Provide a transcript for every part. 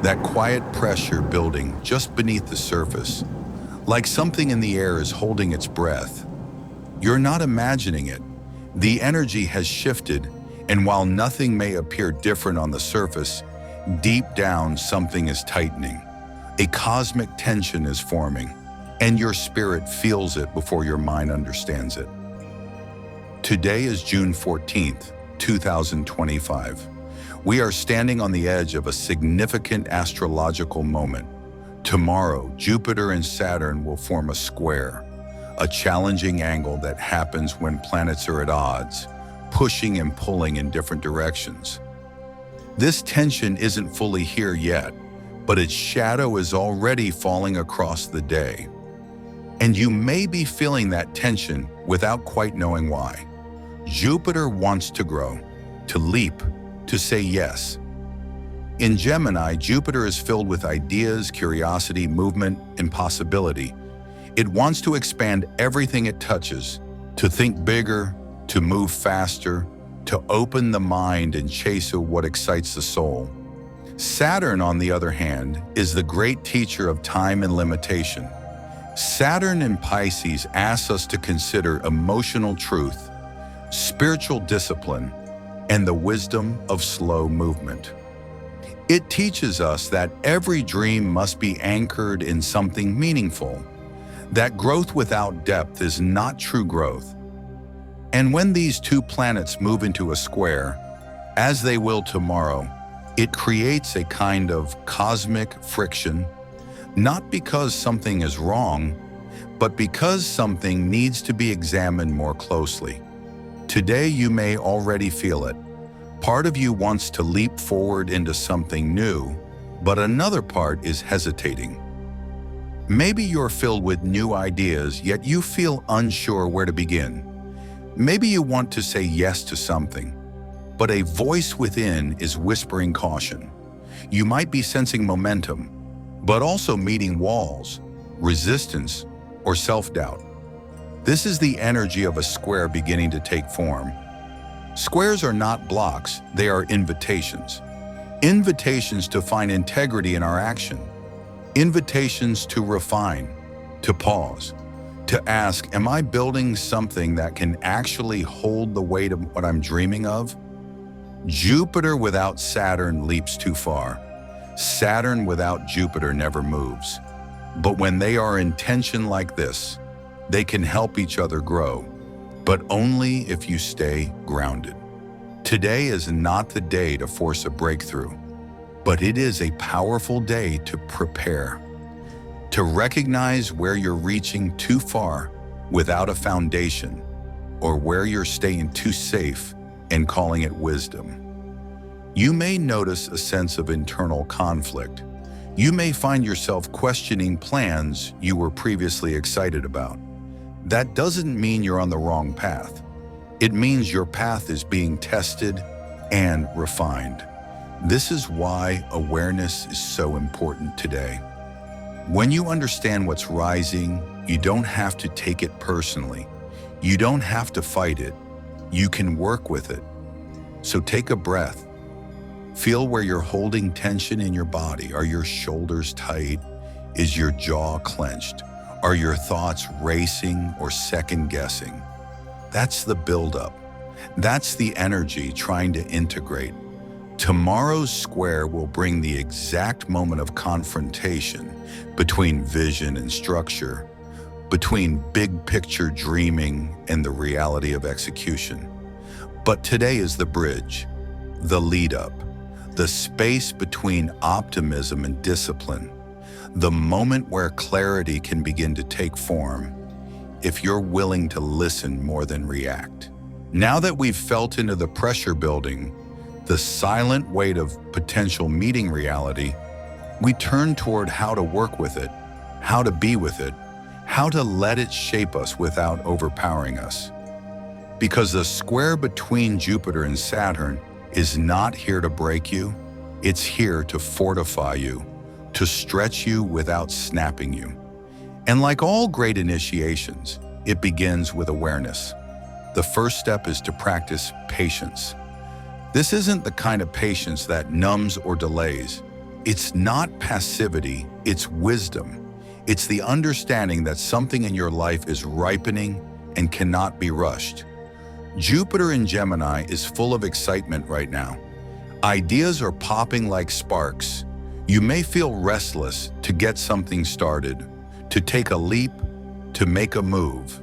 that quiet pressure building just beneath the surface, like something in the air is holding its breath. You're not imagining it. The energy has shifted, and while nothing may appear different on the surface, deep down something is tightening. A cosmic tension is forming, and your spirit feels it before your mind understands it. Today is June 14th, 2025. We are standing on the edge of a significant astrological moment. Tomorrow, Jupiter and Saturn will form a square, a challenging angle that happens when planets are at odds, pushing and pulling in different directions. This tension isn't fully here yet, but its shadow is already falling across the day. And you may be feeling that tension without quite knowing why. Jupiter wants to grow, to leap, to say yes. In Gemini, Jupiter is filled with ideas, curiosity, movement, and possibility. It wants to expand everything it touches, to think bigger, to move faster, to open the mind and chase what excites the soul. Saturn, on the other hand, is the great teacher of time and limitation. Saturn in Pisces asks us to consider emotional truth, spiritual discipline, and the wisdom of slow movement. It teaches us that every dream must be anchored in something meaningful, that growth without depth is not true growth. And when these two planets move into a square, as they will tomorrow, it creates a kind of cosmic friction, not because something is wrong, but because something needs to be examined more closely. Today you may already feel it. Part of you wants to leap forward into something new, but another part is hesitating. Maybe you're filled with new ideas, yet you feel unsure where to begin. Maybe you want to say yes to something, but a voice within is whispering caution. You might be sensing momentum, but also meeting walls, resistance, or self-doubt. This is the energy of a square beginning to take form. Squares are not blocks, they are invitations. Invitations to find integrity in our action. Invitations to refine, to pause, to ask, am I building something that can actually hold the weight of what I'm dreaming of? Jupiter without Saturn leaps too far. Saturn without Jupiter never moves. But when they are in tension like this, they can help each other grow, but only if you stay grounded. Today is not the day to force a breakthrough, but it is a powerful day to prepare, to recognize where you're reaching too far without a foundation, or where you're staying too safe and calling it wisdom. You may notice a sense of internal conflict. You may find yourself questioning plans you were previously excited about. That doesn't mean you're on the wrong path. It means your path is being tested and refined. This is why awareness is so important today. When you understand what's rising, you don't have to take it personally. You don't have to fight it. You can work with it. So take a breath. Feel where you're holding tension in your body. Are your shoulders tight? Is your jaw clenched? Are your thoughts racing or second-guessing? That's the buildup. That's the energy trying to integrate. Tomorrow's square will bring the exact moment of confrontation between vision and structure, between big-picture dreaming and the reality of execution. But today is the bridge, the lead-up, the space between optimism and discipline, the moment where clarity can begin to take form, if you're willing to listen more than react. Now that we've felt into the pressure building, the silent weight of potential meeting reality, we turn toward how to work with it, how to be with it, how to let it shape us without overpowering us. Because the square between Jupiter and Saturn is not here to break you, it's here to fortify you, to stretch you without snapping you. And like all great initiations, it begins with awareness. The first step is to practice patience. This isn't the kind of patience that numbs or delays. It's not passivity, it's wisdom. It's the understanding that something in your life is ripening and cannot be rushed. Jupiter in Gemini is full of excitement right now. Ideas are popping like sparks. You may feel restless to get something started, to take a leap, to make a move.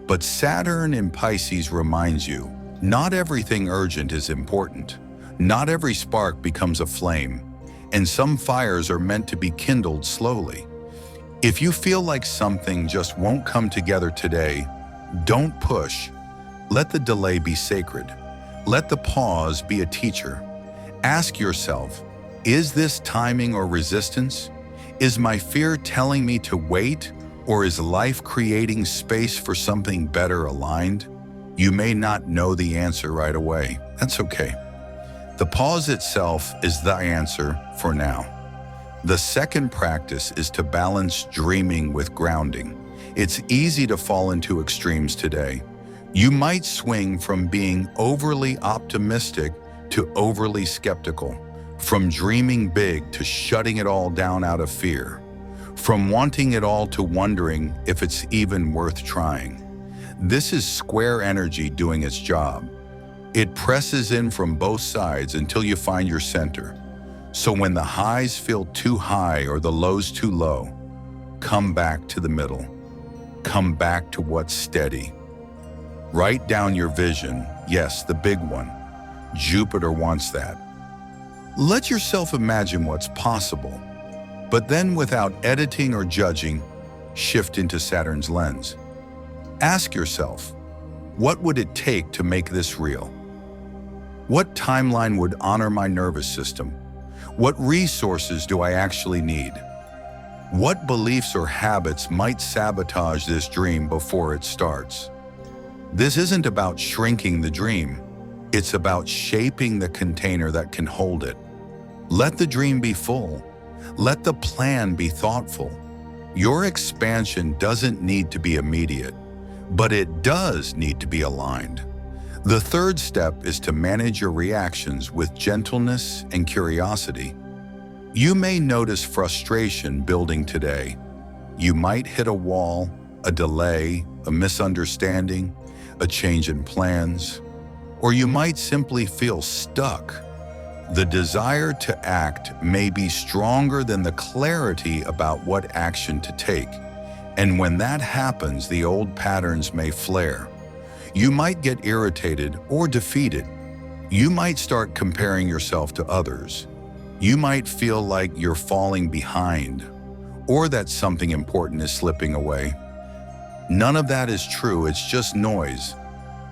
But Saturn in Pisces reminds you, not everything urgent is important. Not every spark becomes a flame, and some fires are meant to be kindled slowly. If you feel like something just won't come together today, don't push. Let the delay be sacred. Let the pause be a teacher. Ask yourself, is this timing or resistance? Is my fear telling me to wait, or is life creating space for something better aligned? You may not know the answer right away. That's okay. The pause itself is the answer for now. The second practice is to balance dreaming with grounding. It's easy to fall into extremes today. You might swing from being overly optimistic to overly skeptical, from dreaming big to shutting it all down out of fear, from wanting it all to wondering if it's even worth trying. This is square energy doing its job. It presses in from both sides until you find your center. So when the highs feel too high or the lows too low, come back to the middle. Come back to what's steady. Write down your vision, yes, the big one. Jupiter wants that. Let yourself imagine what's possible, but then without editing or judging, shift into Saturn's lens. Ask yourself, what would it take to make this real? What timeline would honor my nervous system? What resources do I actually need? What beliefs or habits might sabotage this dream before it starts? This isn't about shrinking the dream. It's about shaping the container that can hold it. Let the dream be full. Let the plan be thoughtful. Your expansion doesn't need to be immediate, but it does need to be aligned. The third step is to manage your reactions with gentleness and curiosity. You may notice frustration building today. You might hit a wall, a delay, a misunderstanding, a change in plans, or you might simply feel stuck. The desire to act may be stronger than the clarity about what action to take. And when that happens, the old patterns may flare. You might get irritated or defeated. You might start comparing yourself to others. You might feel like you're falling behind or that something important is slipping away. None of that is true, it's just noise.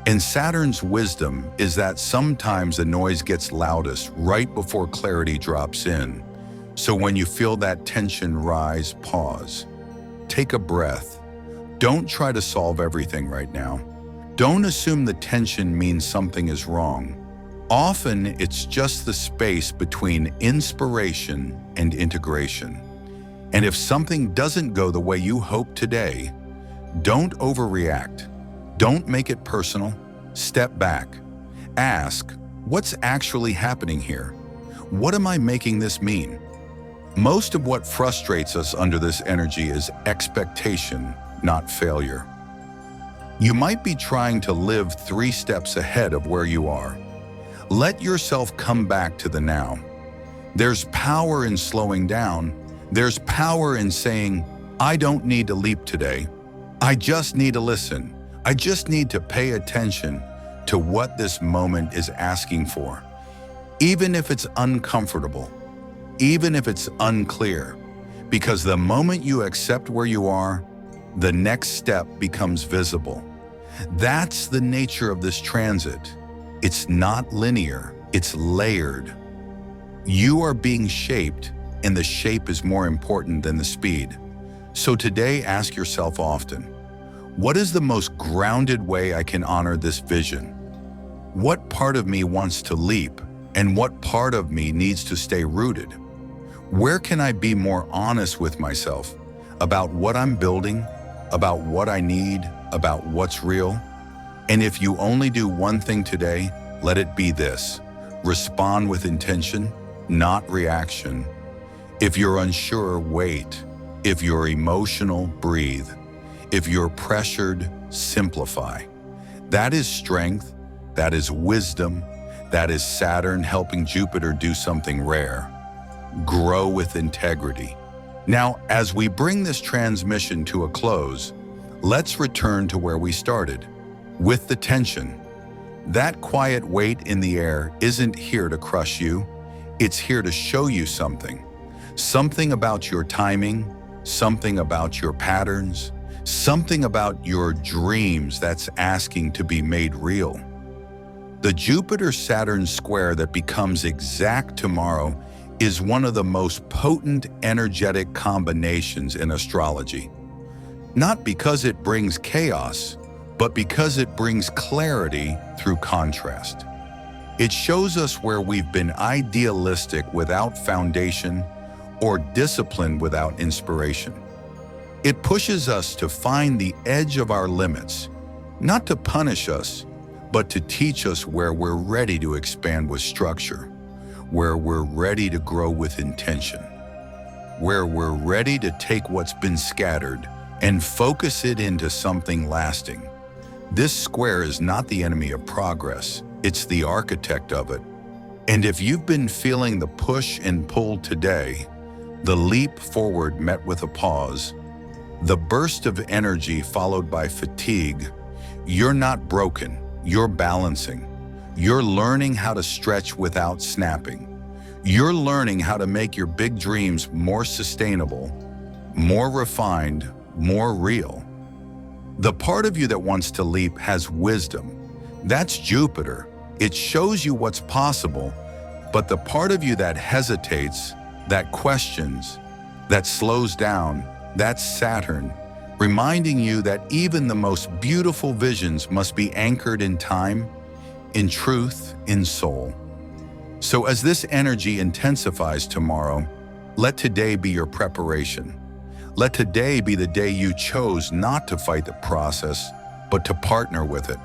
And Saturn's wisdom is that sometimes the noise gets loudest right before clarity drops in. So when you feel that tension rise, pause. Take a breath. Don't try to solve everything right now. Don't assume the tension means something is wrong. Often it's just the space between inspiration and integration. And if something doesn't go the way you hope today, don't overreact. Don't make it personal. Step back. Ask, what's actually happening here? What am I making this mean? Most of what frustrates us under this energy is expectation, not failure. You might be trying to live 3 steps ahead of where you are. Let yourself come back to the now. There's power in slowing down. There's power in saying, I don't need to leap today. I just need to listen. I just need to pay attention to what this moment is asking for. Even if it's uncomfortable, even if it's unclear, because the moment you accept where you are, the next step becomes visible. That's the nature of this transit. It's not linear, it's layered. You are being shaped, and the shape is more important than the speed. So today, ask yourself often, what is the most grounded way I can honor this vision? What part of me wants to leap, and what part of me needs to stay rooted? Where can I be more honest with myself about what I'm building, about what I need, about what's real? And if you only do one thing today, let it be this. Respond with intention, not reaction. If you're unsure, wait. If you're emotional, breathe. If you're pressured, simplify. That is strength, that is wisdom, that is Saturn helping Jupiter do something rare. Grow with integrity. Now, as we bring this transmission to a close, let's return to where we started, with the tension. That quiet weight in the air isn't here to crush you, it's here to show you something. Something about your timing, something about your patterns, something about your dreams that's asking to be made real. The Jupiter-Saturn square that becomes exact tomorrow is one of the most potent energetic combinations in astrology. Not because it brings chaos, but because it brings clarity through contrast. It shows us where we've been idealistic without foundation or disciplined without inspiration. It pushes us to find the edge of our limits, not to punish us, but to teach us where we're ready to expand with structure, where we're ready to grow with intention, where we're ready to take what's been scattered and focus it into something lasting. This square is not the enemy of progress, it's the architect of it. And if you've been feeling the push and pull today, the leap forward met with a pause, the burst of energy followed by fatigue, you're not broken, you're balancing. You're learning how to stretch without snapping. You're learning how to make your big dreams more sustainable, more refined, more real. The part of you that wants to leap has wisdom. That's Jupiter. It shows you what's possible, but the part of you that hesitates, that questions, that slows down, that's Saturn, reminding you that even the most beautiful visions must be anchored in time, in truth, in soul. So as this energy intensifies tomorrow, let today be your preparation. Let today be the day you chose not to fight the process, but to partner with it.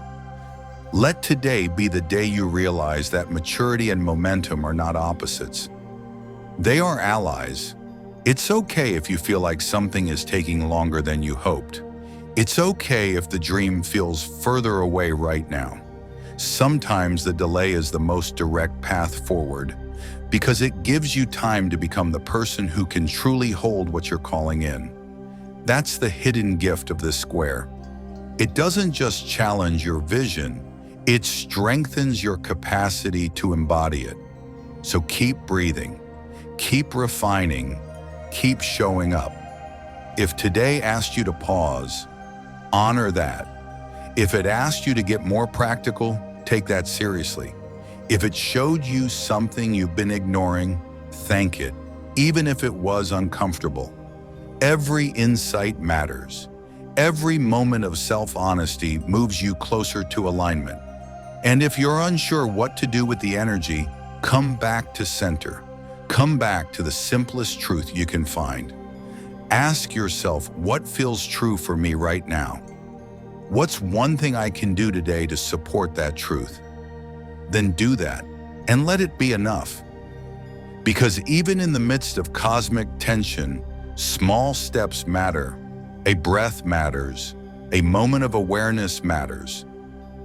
Let today be the day you realize that maturity and momentum are not opposites. They are allies. It's okay if you feel like something is taking longer than you hoped. It's okay if the dream feels further away right now. Sometimes the delay is the most direct path forward because it gives you time to become the person who can truly hold what you're calling in. That's the hidden gift of this square. It doesn't just challenge your vision, it strengthens your capacity to embody it. So keep breathing, keep refining, keep showing up. If today asked you to pause, honor that. If it asked you to get more practical, take that seriously. If it showed you something you've been ignoring, thank it, even if it was uncomfortable. Every insight matters. Every moment of self-honesty moves you closer to alignment. And if you're unsure what to do with the energy, come back to center. Come back to the simplest truth you can find. Ask yourself, what feels true for me right now? What's one thing I can do today to support that truth? Then do that, and let it be enough. Because even in the midst of cosmic tension, small steps matter. A breath matters. A moment of awareness matters.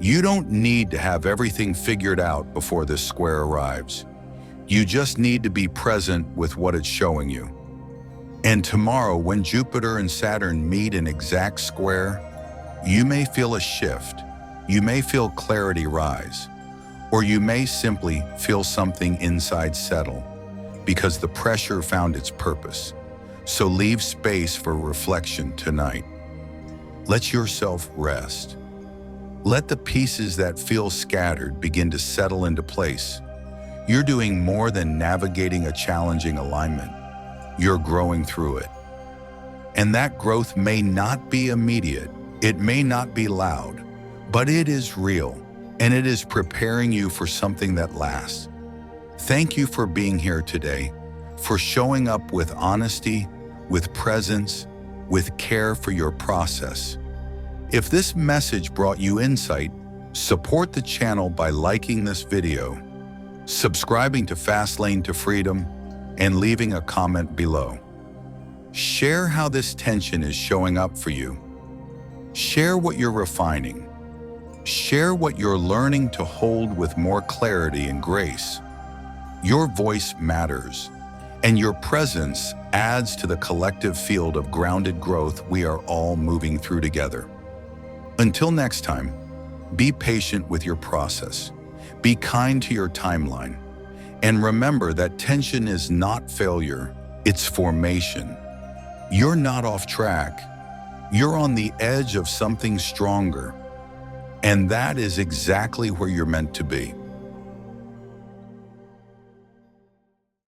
You don't need to have everything figured out before this square arrives. You just need to be present with what it's showing you. And tomorrow, when Jupiter and Saturn meet in exact square, you may feel a shift. You may feel clarity rise. Or you may simply feel something inside settle because the pressure found its purpose. So leave space for reflection tonight. Let yourself rest. Let the pieces that feel scattered begin to settle into place. You're doing more than navigating a challenging alignment. You're growing through it. And that growth may not be immediate. It may not be loud, but it is real, and it is preparing you for something that lasts. Thank you for being here today, for showing up with honesty, with presence, with care for your process. If this message brought you insight, support the channel by liking this video, subscribing to Fast Lane to Freedom, and leaving a comment below. Share how this tension is showing up for you. Share what you're refining. Share what you're learning to hold with more clarity and grace. Your voice matters, and your presence adds to the collective field of grounded growth we are all moving through together. Until next time, be patient with your process. Be kind to your timeline. And remember that tension is not failure, it's formation. You're not off track. You're on the edge of something stronger. And that is exactly where you're meant to be.